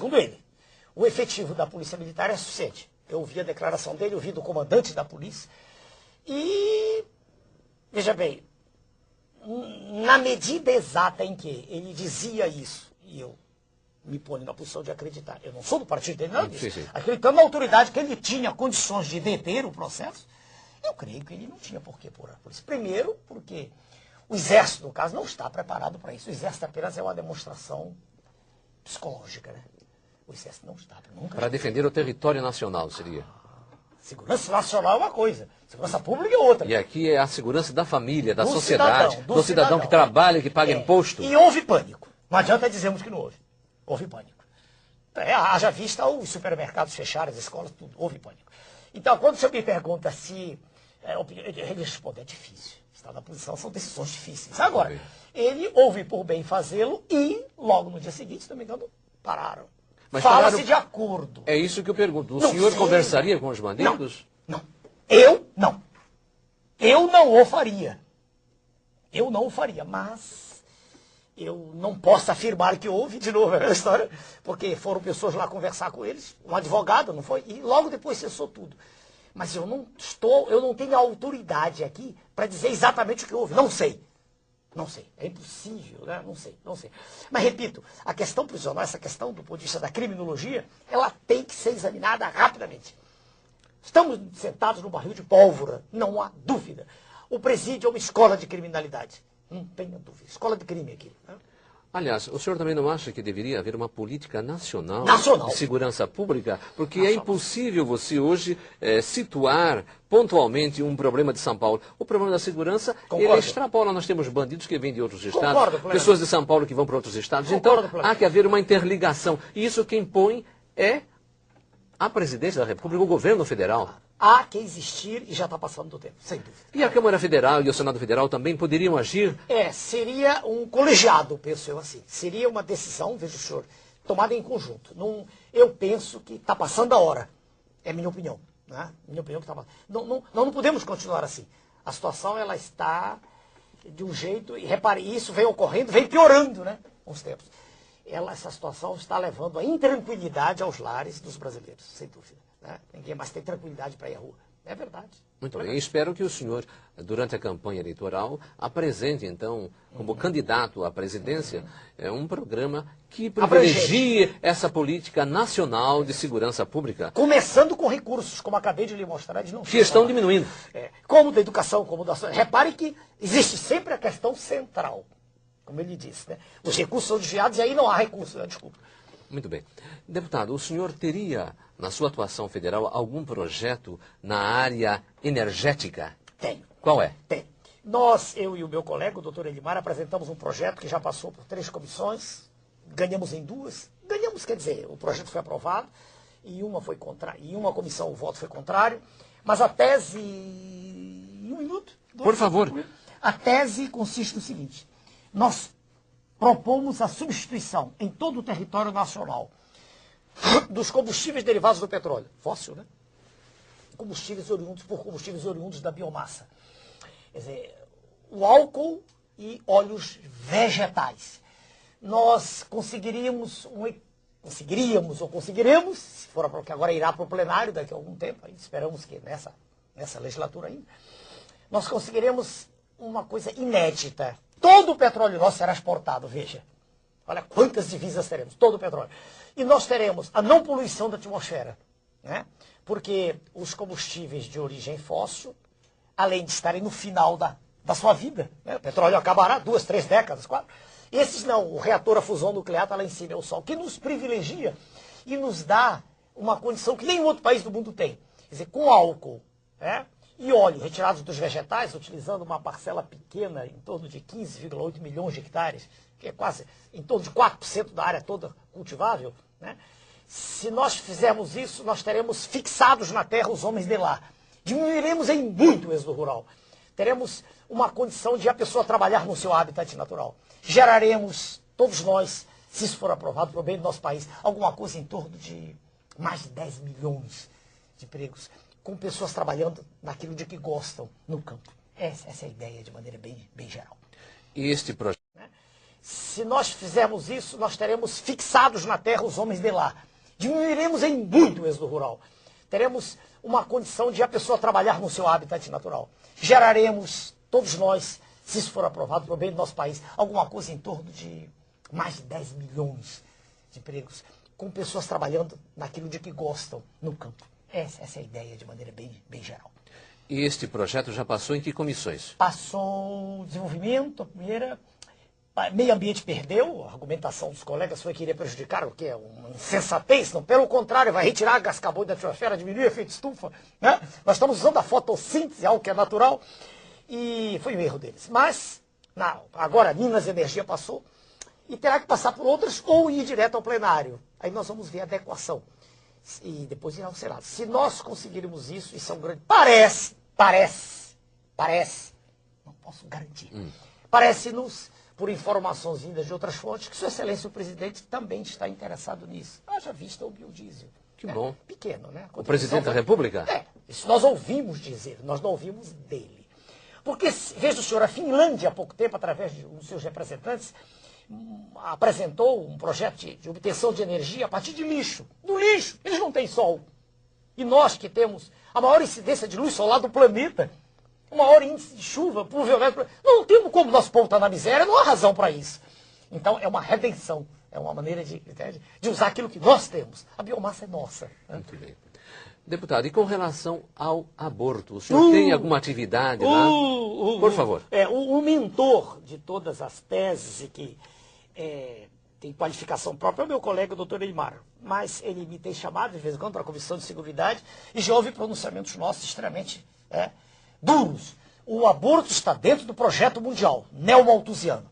da Polícia Militar é suficiente. Eu ouvi a declaração dele, ouvi do comandante da polícia. E, veja bem, na medida exata em que ele dizia isso, e eu me ponho na posição de acreditar, eu não sou do partido dele, não disso, acreditando na autoridade que ele tinha condições de deter o processo, eu creio que ele não tinha por que pôr a polícia. Primeiro, porque o Exército, no caso, não está preparado para isso. O Exército apenas é uma demonstração psicológica, né? O Exército não está. Para defender o território nacional, seria? Segurança nacional é uma coisa, segurança pública é outra. E aqui é a segurança da família, da sociedade, do cidadão que trabalha, que paga imposto. E houve pânico. Não adianta dizermos que não houve. Houve pânico. Haja vista os supermercados fecharam, as escolas, tudo. Houve pânico. Então, quando você me pergunta se... ele responde, é difícil. Estar na posição são decisões difíceis. Agora, ele houve por bem fazê-lo e, logo no dia seguinte, se não me engano, pararam. Fala-se de acordo. É isso que eu pergunto. O senhor conversaria com os bandidos? Não. Eu não. Eu não o faria. Eu não o faria, mas eu não posso afirmar que houve, de novo, a história, porque foram pessoas lá conversar com eles, um advogado, não foi? E logo depois cessou tudo. Mas eu não tenho autoridade aqui para dizer exatamente o que houve. Não sei. Não sei, é impossível, né? Não sei. Mas, repito, a questão prisional, essa questão do ponto de vista da criminologia, ela tem que ser examinada rapidamente. Estamos sentados no barril de pólvora, não há dúvida. O presídio é uma escola de criminalidade, não tenha dúvida. Escola de crime aqui. Né? Aliás, o senhor também não acha que deveria haver uma política nacional de segurança pública? Porque é impossível você hoje situar pontualmente um problema de São Paulo. O problema da segurança, ele extrapola. Nós temos bandidos que vêm de outros estados, pessoas de São Paulo que vão para outros estados. Então, há que haver uma interligação. E isso quem põe é a presidência da República, o governo federal. Há que existir e já está passando do tempo, sem dúvida. E a Câmara Federal e o Senado Federal também poderiam agir? Seria um colegiado, penso eu assim. Seria uma decisão, veja o senhor, tomada em conjunto. Eu penso que está passando a hora. É minha opinião. Né? Minha opinião que está passando. Não podemos continuar assim. A situação ela está de um jeito, e repare, isso vem ocorrendo, vem piorando, né, com os tempos. Essa situação está levando a intranquilidade aos lares dos brasileiros, sem dúvida. Né? Ninguém mais tem tranquilidade para ir à rua. É verdade. Muito bem. Espero que o senhor, durante a campanha eleitoral, apresente, então, como candidato à presidência, um programa que privilegie essa política nacional de segurança pública. Começando com recursos, como acabei de lhe mostrar, eles não que estão diminuindo. Como da educação, como da saúde. Repare que existe sempre a questão central, como ele disse. Né? Os recursos são desviados e aí não há recursos, desculpa. Muito bem. Deputado, o senhor teria, na sua atuação federal, algum projeto na área energética? Tenho. Qual é? Tem. Eu e o meu colega, o doutor Elimar, apresentamos um projeto que já passou por 3 comissões, ganhamos em 2. Ganhamos, quer dizer, o projeto foi aprovado, e uma comissão o voto foi contrário, mas a tese... Um minuto? Por favor. A tese consiste no seguinte, nós propomos a substituição em todo o território nacional dos combustíveis derivados do petróleo, fóssil, né? Combustíveis oriundos da biomassa. Quer dizer, o álcool e óleos vegetais. Nós conseguiremos, se for porque agora irá para o plenário daqui a algum tempo, esperamos que nessa legislatura ainda, nós conseguiremos uma coisa inédita. Todo o petróleo nosso será exportado, veja. Olha quantas divisas teremos, todo o petróleo. E nós teremos a não poluição da atmosfera, né? Porque os combustíveis de origem fóssil, além de estarem no final da sua vida, né? O petróleo acabará 2, 3 décadas, 4. Esses não, o reator a fusão nuclear está lá em cima, é o Sol, que nos privilegia e nos dá uma condição que nenhum outro país do mundo tem. Quer dizer, com álcool, né? E óleo retirados dos vegetais, utilizando uma parcela pequena, em torno de 15,8 milhões de hectares, que é quase em torno de 4% da área toda cultivável, né? Se nós fizermos isso, nós teremos fixados na terra os homens de lá. Diminuiremos em muito o êxodo rural. Teremos uma condição de a pessoa trabalhar no seu habitat natural. Geraremos, todos nós, se isso for aprovado para o bem do nosso país, alguma coisa em torno de mais de 10 milhões de empregos, com pessoas trabalhando naquilo de que gostam no campo. Essa é a ideia de maneira bem geral. E este projeto? Se nós fizermos isso, nós teremos fixados na terra os homens de lá. Diminuiremos em muito o êxodo rural. Teremos uma condição de a pessoa trabalhar no seu habitat natural. Geraremos, todos nós, se isso for aprovado para o bem do nosso país, alguma coisa em torno de mais de 10 milhões de empregos, com pessoas trabalhando naquilo de que gostam no campo. Essa é a ideia de maneira bem geral. E este projeto já passou em que comissões? Passou desenvolvimento, a primeira. Meio ambiente perdeu, a argumentação dos colegas foi que iria prejudicar, o que é uma insensatez, não, pelo contrário, vai retirar gás carbônico da atmosfera, diminuir o efeito estufa, né? Nós estamos usando a fotossíntese, algo que é natural, e foi um erro deles. Mas, não, agora Minas Energia passou, e terá que passar por outras ou ir direto ao plenário. Aí nós vamos ver a adequação, e depois irá ao Senado. Se nós conseguirmos isso é um grande... Parece, não posso garantir, parece-nos, por informações vindas de outras fontes, que Sua Excelência o Presidente também está interessado nisso. Haja vista o biodiesel. Que bom. Pequeno, né? O Presidente da República? Isso nós ouvimos dizer, nós não ouvimos dele. Porque, veja o senhor, a Finlândia, há pouco tempo, através de um dos seus representantes, apresentou um projeto de obtenção de energia a partir de lixo. Do lixo, eles não têm sol. E nós que temos a maior incidência de luz solar do planeta, o maior índice de chuva, pluviométrico, não temos como nosso povo está na miséria, não há razão para isso. Então é uma redenção, é uma maneira de usar aquilo que nós temos. A biomassa é nossa. Muito bem. Deputado, e com relação ao aborto, o senhor tem alguma atividade lá? Por favor. O mentor de todas as teses e que tem qualificação própria é o meu colega, o doutor Elimar. Mas ele me tem chamado de vez em quando para a Comissão de Seguridade e já houve pronunciamentos nossos extremamente duros. O aborto está dentro do projeto mundial, neomalthusiano.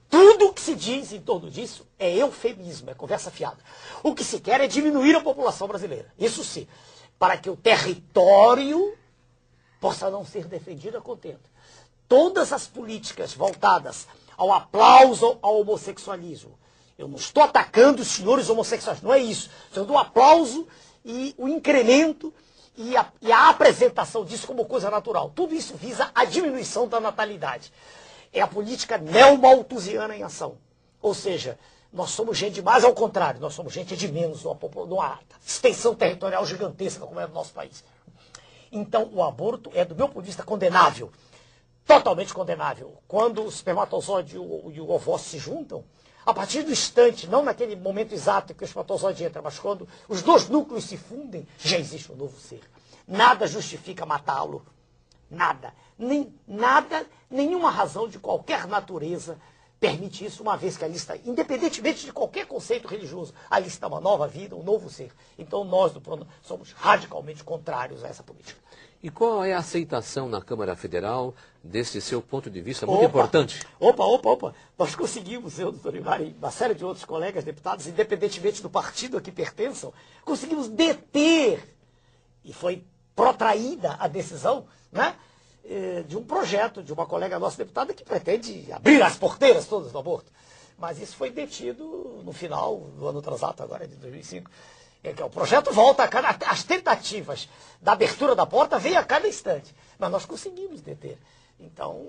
Tudo o que se diz em torno disso é eufemismo, é conversa fiada. O que se quer é diminuir a população brasileira. Isso sim, para que o território possa não ser defendido a contento. Todas as políticas voltadas ao aplauso ao homossexualismo. Eu não estou atacando os senhores homossexuais, não é isso. Estou dando o aplauso e o incremento e a apresentação disso como coisa natural. Tudo isso visa a diminuição da natalidade. É a política neomalthusiana em ação. Ou seja, nós somos gente de mais ao contrário, nós somos gente de menos, numa extensão territorial gigantesca como é no nosso país. Então, o aborto é, do meu ponto de vista, condenável. Totalmente condenável. Quando o espermatozoide e o ovócito se juntam, a partir do instante, não naquele momento exato que o espermatozoide entra, mas quando os dois núcleos se fundem, já existe um novo ser. Nada justifica matá-lo. Nada. Nenhuma razão de qualquer natureza permite isso, uma vez que ali está, independentemente de qualquer conceito religioso, ali está uma nova vida, um novo ser. Então nós do PRONAF somos radicalmente contrários a essa política. E qual é a aceitação na Câmara Federal desse seu ponto de vista muito importante? Opa. Nós conseguimos, eu, doutor Ivar, e uma série de outros colegas deputados, independentemente do partido a que pertençam, conseguimos deter, e foi protraída a decisão, né, de um projeto de uma colega nossa deputada que pretende abrir as porteiras todas do aborto. Mas isso foi detido no final do ano transato, agora de 2005. O projeto volta a cada... As tentativas da abertura da porta vêm a cada instante. Mas nós conseguimos deter. Então,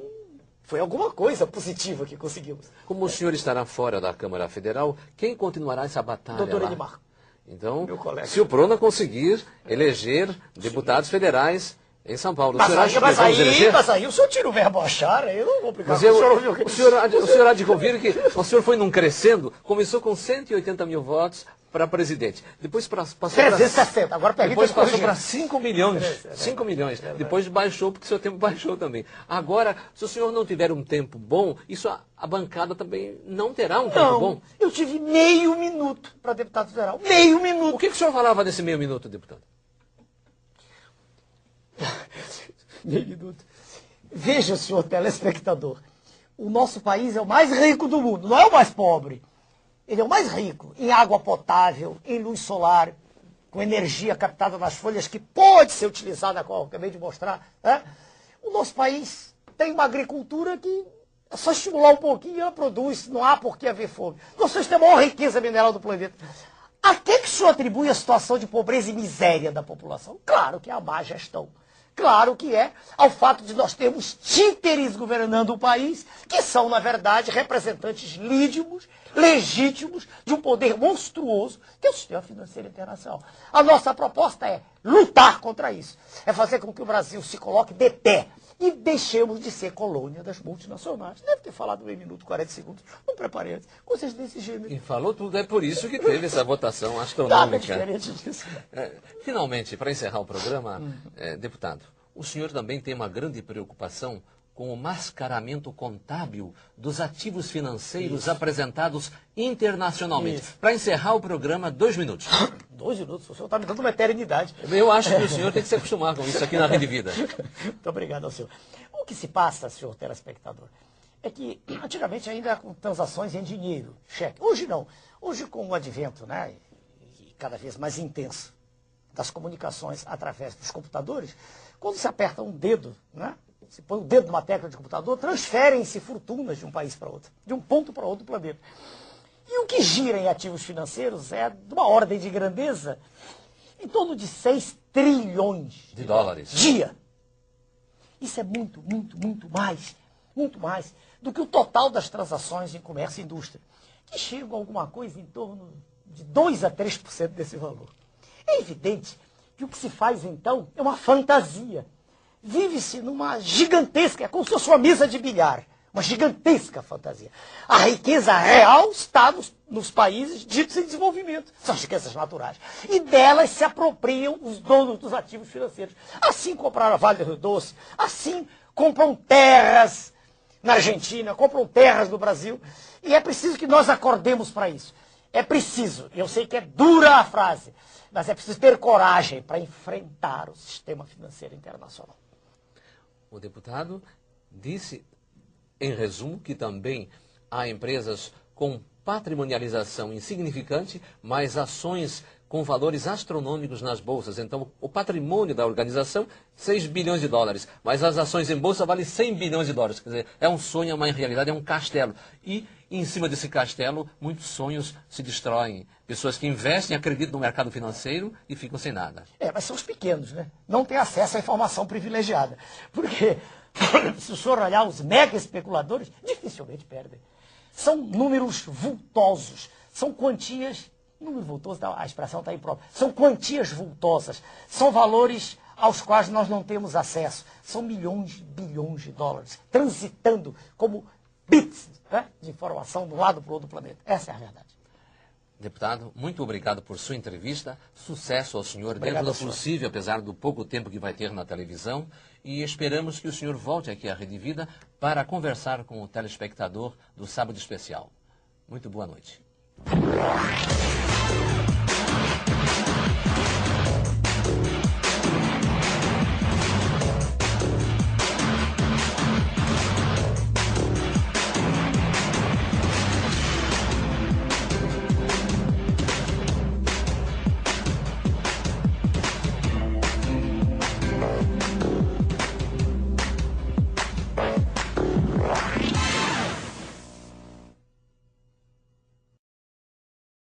foi alguma coisa positiva que conseguimos. Como o senhor estará fora da Câmara Federal, quem continuará essa batalha Doutor lá? Elimar. Então, Meu colega. se o PRONA conseguir eleger deputados federais em São Paulo, Mas aí o senhor tira o verbo achar, eu não vou brigar mas com o senhor há de convir que o senhor foi num crescendo, começou com 180 mil votos para presidente, depois passou 360, agora depois passou para 5 milhões, 5 milhões, depois baixou porque o seu tempo baixou também. Agora, se o senhor não tiver um tempo bom, isso a bancada também não terá um tempo bom. Eu tive meio minuto para deputado federal, meio minuto. O que o senhor falava nesse meio minuto, deputado? Meio minuto. Veja, senhor telespectador, o nosso país é o mais rico do mundo, não é o mais pobre. Ele é o mais rico em água potável, em luz solar, com energia captada nas folhas, que pode ser utilizada, como eu acabei de mostrar. Né? O nosso país tem uma agricultura que é só estimular um pouquinho e ela produz, não há por que haver fome. Nós temos a maior riqueza mineral do planeta. A que o senhor atribui a situação de pobreza e miséria da população? Claro que é a má gestão. Claro que é, ao fato de nós termos títeres governando o país, que são, na verdade, representantes legítimos de um poder monstruoso, que é o sistema financeiro internacional. A nossa proposta é lutar contra isso, é fazer com que o Brasil se coloque de pé e deixemos de ser colônia das multinacionais. Deve ter falado 1 minuto e 40 segundos, não preparei antes, coisas desse gênero. E falou tudo, é por isso que teve essa votação Nada astronômica. diferente disso. Finalmente, para encerrar o programa, deputado, o senhor também tem uma grande preocupação com o mascaramento contábil dos ativos financeiros apresentados internacionalmente. Para encerrar o programa, 2 minutos. 2 minutos, o senhor está me dando uma eternidade. Eu acho que o senhor tem que se acostumar com isso aqui na Rede Vida. Muito obrigado ao senhor. O que se passa, senhor telespectador, é que antigamente ainda com transações em dinheiro, cheque. Hoje não. Hoje com o advento, né, e cada vez mais intenso das comunicações através dos computadores, quando se aperta um dedo, né, se põe o dedo numa tecla de computador, transferem-se fortunas de um país para outro, de um ponto para outro do planeta. E o que gira em ativos financeiros é de uma ordem de grandeza em torno de 6 trilhões de dólares. Dia. Isso é muito mais do que o total das transações em comércio e indústria, que chegam a alguma coisa em torno de 2 a 3% desse valor. É evidente que o que se faz então é uma fantasia. Vive-se numa gigantesca, é como se fosse uma mesa de bilhar, uma gigantesca fantasia. A riqueza real está nos países ditos em desenvolvimento, são as riquezas naturais. E delas se apropriam os donos dos ativos financeiros. Assim compraram a Vale do Rio Doce, assim compram terras na Argentina, compram terras no Brasil. E é preciso que nós acordemos para isso. É preciso, eu sei que é dura a frase, mas é preciso ter coragem para enfrentar o sistema financeiro internacional. O deputado disse, em resumo, que também há empresas com patrimonialização insignificante, mas ações com valores astronômicos nas bolsas. Então, o patrimônio da organização, 6 bilhões de dólares, mas as ações em bolsa valem 100 bilhões de dólares. Quer dizer, é um sonho, mas em realidade é um castelo. E, em cima desse castelo, muitos sonhos se destroem. Pessoas que investem, acreditam no mercado financeiro e ficam sem nada. Mas são os pequenos, né? Não têm acesso à informação privilegiada. Porque, se o senhor olhar os mega especuladores, dificilmente perdem. São números vultosos, são quantias, número vultoso, a expressão está aí própria, são quantias vultosas, são valores aos quais nós não temos acesso. São milhões, bilhões de dólares, transitando como bits, né, de informação de um lado para o outro do planeta. Essa é a verdade. Deputado, muito obrigado por sua entrevista. Sucesso ao senhor dentro do possível, apesar do pouco tempo que vai ter na televisão. E esperamos que o senhor volte aqui à Rede Vida para conversar com o telespectador do Sábado Especial. Muito boa noite.